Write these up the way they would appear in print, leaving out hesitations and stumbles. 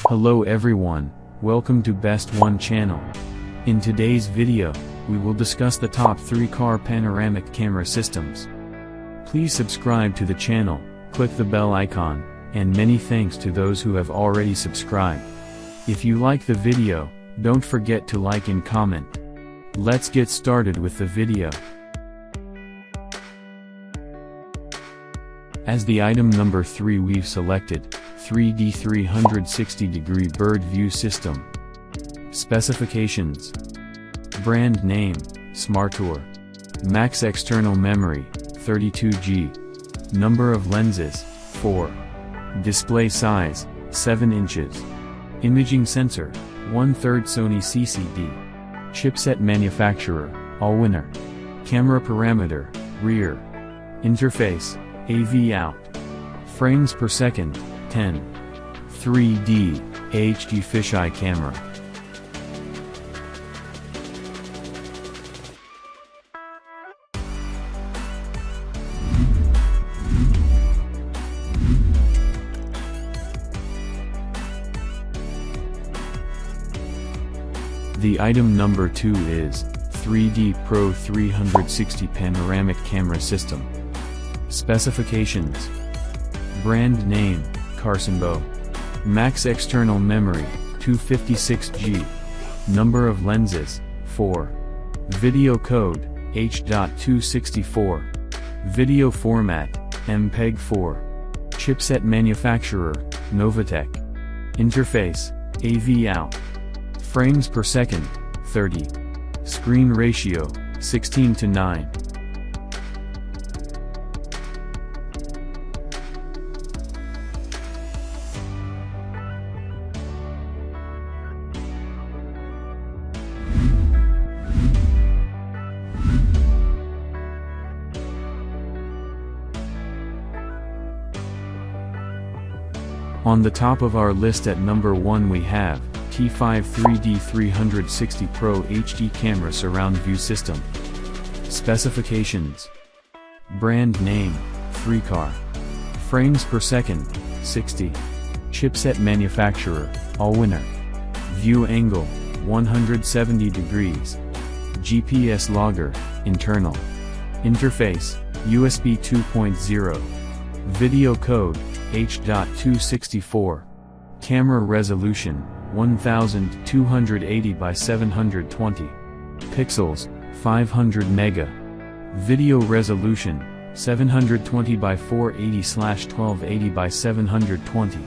Hello everyone, welcome to Best One channel. In today's video, we will discuss the top 3 car panoramic camera systems. Please subscribe to the channel, click the bell icon, and many thanks to those who have already subscribed. If you like the video, don't forget to like and comment. Let's get started with the video. As the item number 3 we've selected, 3D 360-degree bird view system. Specifications. Brand name, SmartTour. Max external memory, 32GB. Number of lenses, 4. Display size, 7 inches. Imaging sensor, 1/3 Sony CCD. Chipset manufacturer, Allwinner. Camera parameter, rear. Interface, AV out. Frames per second, 10. 3D, HD fisheye camera. The item number 2 is 3D Pro 360 Panoramic Camera System. Specifications. Brand name, Car Panoramic. Max external memory, 256GB. Number of lenses, 4. Video code, H.264. Video format, MPEG-4. Chipset manufacturer, Novatech. Interface, AV out. Frames per second, 30. Screen ratio, 16:9. On the top of our list at number 1 we have T5 3D 360 Pro HD Camera Surround View System. Specifications. Brand name, 3Car. Frames per second, 60. Chipset manufacturer, Allwinner. View angle, 170 degrees. GPS logger, internal. Interface, USB 2.0. Video code, H.264. Camera resolution, 1280 by 720 pixels, 500 mega. Video resolution, 720 by 480/1280 by 720.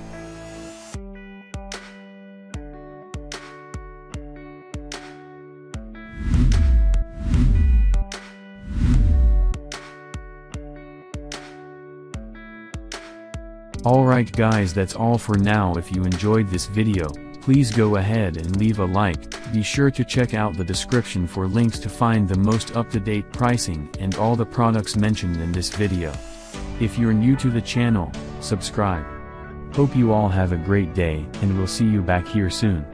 Alright guys, that's all for now. If you enjoyed this video, please go ahead and leave a like. Be sure to check out the description for links to find the most up-to-date pricing and all the products mentioned in this video. If you're new to the channel, subscribe. Hope you all have a great day, and we'll see you back here soon.